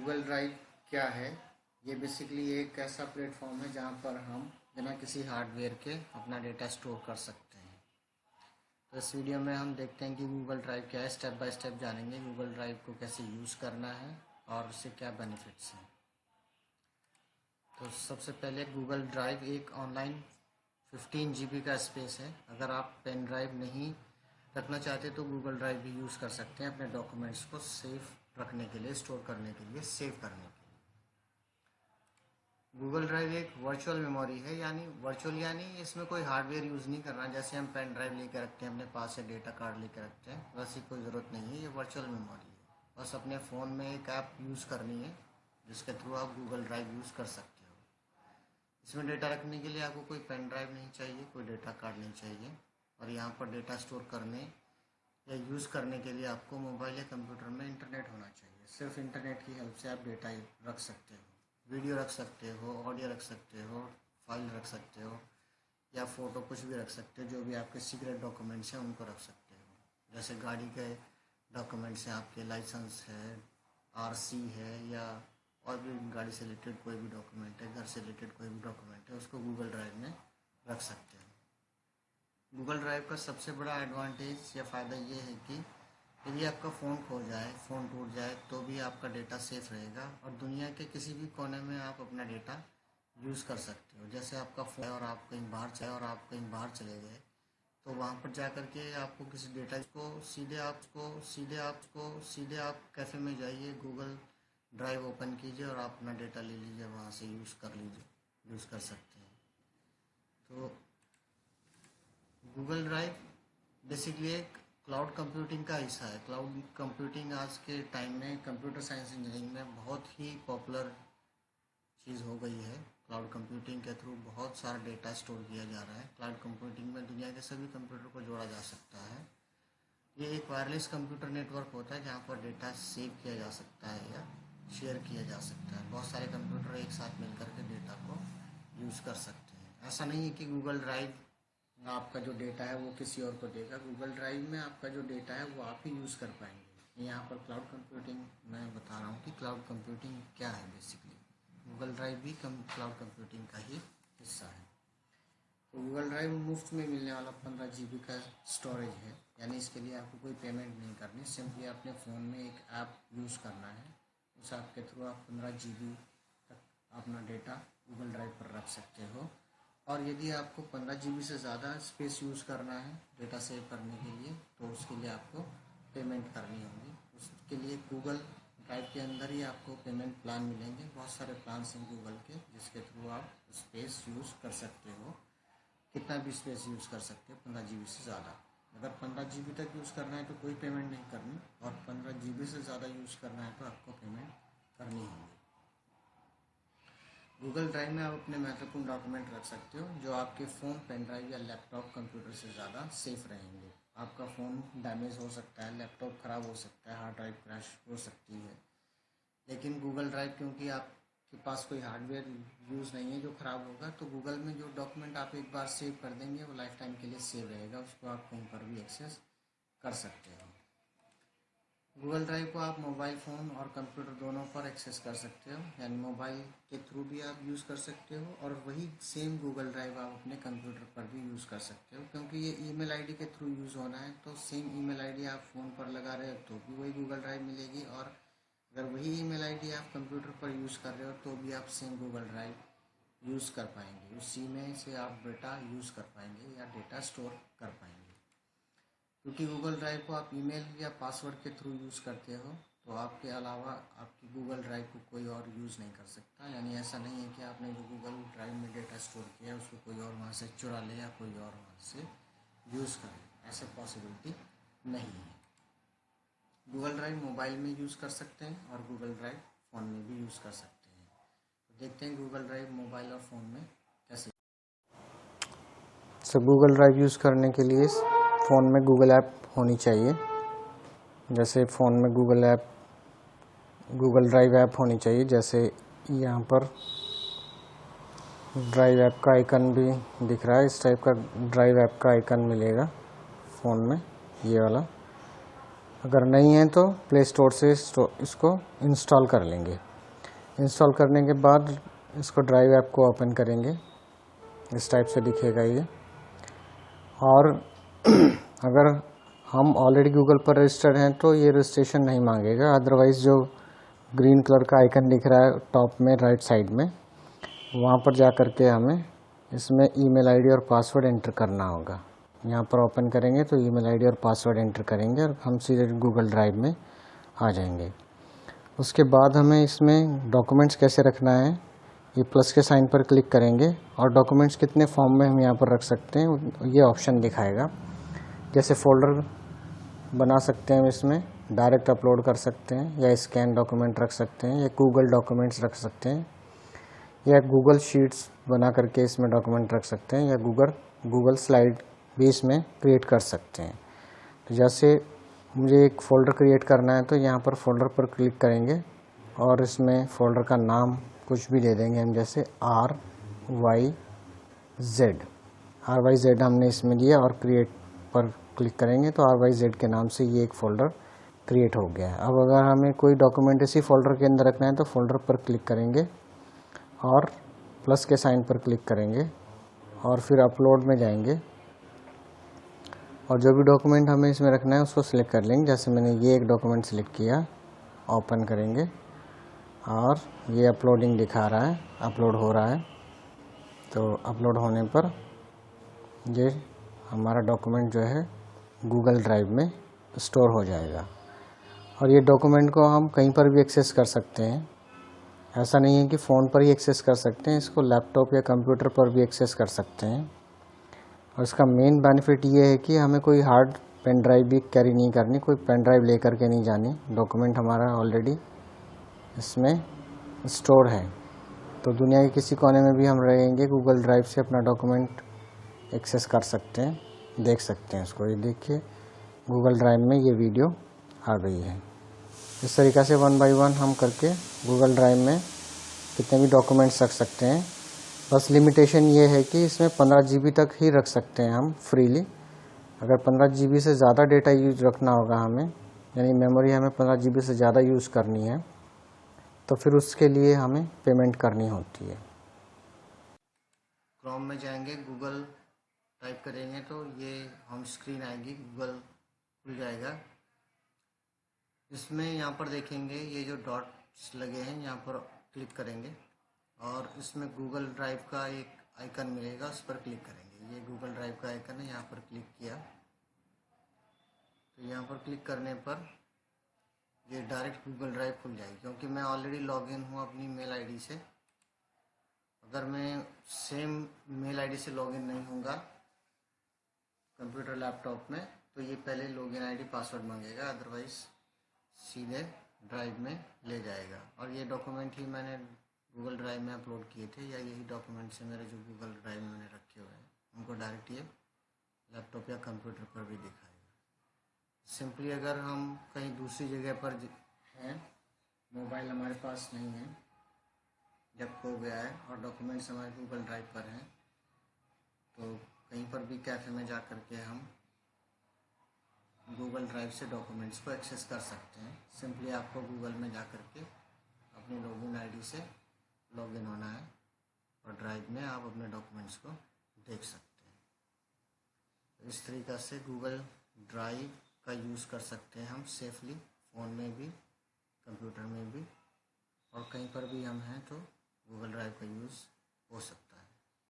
Google drive क्या है? ये बेसिकली एक ऐसा प्लेटफॉर्म है जहाँ पर हम बिना किसी हार्डवेयर के अपना डेटा स्टोर कर सकते हैं। तो इस वीडियो में हम देखते हैं कि गूगल ड्राइव क्या है। स्टेप बाय स्टेप जानेंगे गूगल ड्राइव को कैसे यूज़ करना है और उससे क्या बेनिफिट्स हैं। तो सबसे पहले गूगल ड्राइव एक ऑनलाइन 15 GB का स्पेस है। अगर आप पेन ड्राइव नहीं रखना चाहते तो गूगल ड्राइव भी यूज़ कर सकते हैं अपने डॉक्यूमेंट्स को सेफ रखने के लिए, स्टोर करने के लिए, सेव करने के लिए। गूगल ड्राइव एक वर्चुअल मेमोरी है, यानी इसमें कोई हार्डवेयर यूज़ नहीं करना। जैसे हम पेन ड्राइव लेकर रखते हैं अपने पास, या डेटा कार्ड लेकर रखते हैं, वैसी कोई ज़रूरत नहीं है। ये वर्चुअल मेमोरी है। बस अपने फ़ोन में एक ऐप यूज़ करनी है जिसके थ्रू आप गूगल ड्राइव यूज़ कर सकते हो। इसमें डेटा रखने के लिए आपको कोई पेन ड्राइव नहीं चाहिए, कोई डेटा कार्ड नहीं चाहिए। और यहाँ पर डेटा स्टोर करने या यूज़ करने के लिए आपको मोबाइल या कंप्यूटर में इंटरनेट होना चाहिए। सिर्फ इंटरनेट की हेल्प से आप डेटा रख सकते हो, वीडियो रख सकते हो, ऑडियो रख सकते हो, फाइल रख सकते हो, या फ़ोटो, कुछ भी रख सकते हो। जो भी आपके सीक्रेट डॉक्यूमेंट्स हैं उनको रख सकते हो। जैसे गाड़ी के डॉक्यूमेंट्स हैं, आपके लाइसेंस है, RC है, या और भी गाड़ी से रिलेटेड कोई भी डॉक्यूमेंट है, घर से रिलेटेड कोई भी डॉक्यूमेंट है, उसको गूगल ड्राइव में रख सकते हो। गूगल ड्राइव का सबसे बड़ा एडवांटेज या फ़ायदा ये है कि यदि आपका फ़ोन खो जाए, फ़ोन टूट जाए, तो भी आपका डेटा सेफ रहेगा और दुनिया के किसी भी कोने में आप अपना डेटा यूज़ कर सकते हो। जैसे आपका फ़ोन है और आप कहीं बाहर चले गए, तो वहाँ पर जा कर के आपको किसी डेटा को सीधे आप कैफ़े में जाइए, गूगल ड्राइव ओपन कीजिए और आप अपना डेटा ले लीजिए, वहाँ से यूज़ कर सकते हैं। तो गूगल ड्राइव बेसिकली एक क्लाउड कंप्यूटिंग का हिस्सा है। क्लाउड कंप्यूटिंग आज के टाइम में कंप्यूटर साइंस इंजीनियरिंग में बहुत ही पॉपुलर चीज़ हो गई है। क्लाउड कंप्यूटिंग के थ्रू बहुत सारा डेटा स्टोर किया जा रहा है। क्लाउड कंप्यूटिंग में दुनिया के सभी कंप्यूटर को जोड़ा जा सकता है। ये एक वायरलेस कंप्यूटर नेटवर्क होता है जहाँ पर डेटा सेव किया जा सकता है या शेयर किया जा सकता है। बहुत सारे कंप्यूटर एक साथ मिलकर के डेटा को यूज़ कर सकते हैं। ऐसा नहीं है कि गूगल ड्राइव आपका जो डेटा है वो किसी और को देगा। गूगल ड्राइव में आपका जो डेटा है वो आप ही यूज़ कर पाएंगे। यहाँ पर क्लाउड कंप्यूटिंग मैं बता रहा हूँ कि क्लाउड कंप्यूटिंग क्या है। बेसिकली गूगल ड्राइव भी क्लाउड कंप्यूटिंग का ही हिस्सा है। तो गूगल ड्राइव मुफ्त में मिलने वाला 15 GB का स्टोरेज है, यानी इसके लिए आपको कोई पेमेंट नहीं करनी। सिंपली अपने फ़ोन में एक ऐप यूज़ करना है, उस ऐप के थ्रू आप 15 GB तक अपना डेटा गूगल ड्राइव पर रख सकते हो। और यदि आपको 15 GB से ज़्यादा स्पेस यूज़ करना है डेटा सेव करने के लिए, तो उसके लिए आपको पेमेंट करनी होगी। उसके लिए गूगल ड्राइव के अंदर ही आपको पेमेंट प्लान मिलेंगे। बहुत सारे प्लान्स हैं गूगल के जिसके थ्रू आप स्पेस यूज़ कर सकते हो, कितना भी स्पेस यूज़ कर सकते हो, 15 GB से ज़्यादा। अगर 15 GB तक यूज़ करना है तो कोई पेमेंट नहीं करनी, और 15 GB से ज़्यादा यूज़ करना है तो आपको पेमेंट करनी होगी। गूगल ड्राइव में आप अपने महत्वपूर्ण डॉक्यूमेंट रख सकते हो जो आपके फ़ोन, पेन ड्राइव या लैपटॉप कंप्यूटर से ज़्यादा सेफ रहेंगे। आपका फ़ोन डैमेज हो सकता है, लैपटॉप ख़राब हो सकता है, हार्ड ड्राइव क्रैश हो सकती है, लेकिन गूगल ड्राइव क्योंकि आपके पास कोई हार्डवेयर यूज़ नहीं है जो ख़राब होगा, तो गूगल में जो डॉक्यूमेंट आप एक बार सेव कर देंगे वो लाइफ टाइम के लिए सेव रहेगा। उसको आप कहीं पर भी एक्सेस कर सकते हो। गूगल ड्राइव को आप मोबाइल फ़ोन और कंप्यूटर दोनों पर एक्सेस कर सकते हो, यानी मोबाइल के थ्रू भी आप यूज़ कर सकते हो, और वही सेम गूगल ड्राइव आप अपने कंप्यूटर पर भी यूज़ कर सकते हो। क्योंकि ये ईमेल आईडी के थ्रू यूज़ होना है, तो सेम ईमेल आईडी आप फ़ोन पर लगा रहे हो तो भी वही गूगल ड्राइव मिलेगी, और अगर वही ईमेल आईडी आप कंप्यूटर पर यूज़ कर रहे हो तो भी आप सेम गूगल ड्राइव यूज़ कर पाएंगे। उसी में से आप डेटा यूज़ कर पाएंगे या डेटा स्टोर कर पाएंगे। क्योंकि गूगल ड्राइव को आप ईमेल या पासवर्ड के थ्रू यूज़ करते हो, तो आपके अलावा आपकी गूगल ड्राइव को कोई और यूज़ नहीं कर सकता। यानी ऐसा नहीं है कि आपने जो गूगल ड्राइव में डेटा स्टोर किया है उसको कोई और वहाँ से चुरा ले या कोई और वहाँ से यूज़ करे, ऐसा पॉसिबिलिटी नहीं है। गूगल ड्राइव मोबाइल में यूज़ कर सकते हैं और गूगल ड्राइव फ़ोन में भी यूज़ कर सकते हैं। तो देखते हैं गूगल ड्राइव मोबाइल और फ़ोन में कैसे। गूगल ड्राइव यूज़ करने के लिए फ़ोन में गूगल ऐप होनी चाहिए। जैसे फ़ोन में गूगल ड्राइव ऐप होनी चाहिए। जैसे यहाँ पर ड्राइव ऐप का आइकन भी दिख रहा है, इस टाइप का ड्राइव ऐप का आइकन मिलेगा फ़ोन में, ये वाला। अगर नहीं है तो प्ले स्टोर से इसको इंस्टॉल कर लेंगे। इंस्टॉल करने के बाद इसको ड्राइव ऐप को ओपन करेंगे, इस टाइप से दिखेगा ये। और अगर हम ऑलरेडी गूगल पर रजिस्टर्ड हैं तो ये रजिस्ट्रेशन नहीं मांगेगा, अदरवाइज़ जो ग्रीन कलर का आइकन दिख रहा है टॉप में राइट साइड में, वहाँ पर जा कर के हमें इसमें ईमेल आईडी और पासवर्ड एंटर करना होगा। यहाँ पर ओपन करेंगे तो ईमेल आईडी और पासवर्ड एंटर करेंगे और हम सीधे गूगल ड्राइव में आ जाएंगे। उसके बाद हमें इसमें डॉक्यूमेंट्स कैसे रखना है, ये प्लस के साइन पर क्लिक करेंगे और डॉक्यूमेंट्स कितने फॉर्म में हम यहाँ पर रख सकते हैं ये ऑप्शन दिखाएगा। जैसे फ़ोल्डर बना सकते हैं, इसमें डायरेक्ट अपलोड कर सकते हैं, या स्कैन डॉक्यूमेंट रख सकते हैं, या गूगल डॉक्यूमेंट्स रख सकते हैं, या गूगल शीट्स बना करके इसमें डॉक्यूमेंट रख सकते हैं, या गूगल स्लाइड भी इसमें क्रिएट कर सकते हैं। तो जैसे मुझे एक फ़ोल्डर क्रिएट करना है तो यहाँ पर फ़ोल्डर पर क्लिक करेंगे और इसमें फ़ोल्डर का नाम कुछ भी दे देंगे हम, जैसे RYZ हमने इसमें दिया और क्रिएट पर क्लिक करेंगे तो RYZ के नाम से ये एक फ़ोल्डर क्रिएट हो गया है। अब अगर हमें कोई डॉक्यूमेंट इसी फ़ोल्डर के अंदर रखना है तो फ़ोल्डर पर क्लिक करेंगे और प्लस के साइन पर क्लिक करेंगे और फिर अपलोड में जाएंगे और जो भी डॉक्यूमेंट हमें इसमें रखना है उसको सिलेक्ट कर लेंगे। जैसे मैंने ये एक डॉक्यूमेंट सिलेक्ट किया, ओपन करेंगे और ये अपलोडिंग दिखा रहा है, अपलोड हो रहा है। तो अपलोड होने पर ये हमारा डॉक्यूमेंट जो है गूगल ड्राइव में स्टोर हो जाएगा। और ये डॉक्यूमेंट को हम कहीं पर भी एक्सेस कर सकते हैं, ऐसा नहीं है कि फ़ोन पर ही एक्सेस कर सकते हैं, इसको लैपटॉप या कंप्यूटर पर भी एक्सेस कर सकते हैं। और इसका मेन बेनिफिट ये है कि हमें कोई हार्ड पेन ड्राइव भी कैरी नहीं करनी, कोई पेन ड्राइव लेकर के नहीं जानी, डॉक्यूमेंट हमारा ऑलरेडी इसमें स्टोर है। तो दुनिया के किसी कोने में भी हम रहेंगे, गूगल ड्राइव से अपना डॉक्यूमेंट एक्सेस कर सकते हैं, देख सकते हैं इसको। ये देखिए गूगल ड्राइव में ये वीडियो आ गई है। इस तरीक़ा से 1 बाय 1 हम करके गूगल ड्राइव में कितने भी डॉक्यूमेंट्स रख सकते हैं। बस लिमिटेशन ये है कि इसमें 15 GB तक ही रख सकते हैं हम फ्रीली। अगर 15 GB से ज़्यादा डेटा यूज रखना होगा हमें, यानी मेमोरी हमें 15 GB से ज़्यादा यूज़ करनी है, तो फिर उसके लिए हमें पेमेंट करनी होती है। क्रोम में जाएंगे, गूगल टाइप करेंगे तो ये होम स्क्रीन आएगी, गूगल खुल जाएगा। इसमें यहाँ पर देखेंगे ये जो डॉट्स लगे हैं, यहाँ पर क्लिक करेंगे और इसमें गूगल ड्राइव का एक आइकन मिलेगा, उस पर क्लिक करेंगे। ये गूगल ड्राइव का आइकन है, यहाँ पर क्लिक किया तो यहाँ पर क्लिक करने पर ये डायरेक्ट गूगल ड्राइव खुल जाएगी। क्योंकि मैं ऑलरेडी लॉगिन हूँ अपनी मेल आईडी से, अगर मैं सेम मेल आईडी से लॉगिन नहीं होऊंगा कंप्यूटर लैपटॉप में तो ये पहले लॉगिन आईडी पासवर्ड मांगेगा, अदरवाइज़ सीधे ड्राइव में ले जाएगा। और ये डॉक्यूमेंट ही मैंने गूगल ड्राइव में अपलोड किए थे, या यही डॉक्यूमेंट्स हैं मेरे जो गूगल ड्राइव में मैंने रखे हुए हैं, उनको डायरेक्ट ये लैपटॉप या कंप्यूटर पर भी दिखाएगा। सिंपली अगर हम कहीं दूसरी जगह पर हैं, मोबाइल हमारे पास नहीं है, जब खो गया है और डॉक्यूमेंट्स हमारे गूगल ड्राइव पर हैं, तो कहीं पर भी कैफ़े में जा कर के हम गूगल ड्राइव से डॉक्यूमेंट्स को एक्सेस कर सकते हैं। सिंपली आपको गूगल में जा कर के अपनी लॉगिन आईडी से लॉगिन होना है और ड्राइव में आप अपने डॉक्यूमेंट्स को देख सकते हैं। इस तरीक़ा से गूगल ड्राइव का यूज़ कर सकते हैं हम सेफली, फ़ोन में भी, कंप्यूटर में भी, और कहीं पर भी हम हैं तो गूगल ड्राइव का यूज़ हो सकता है।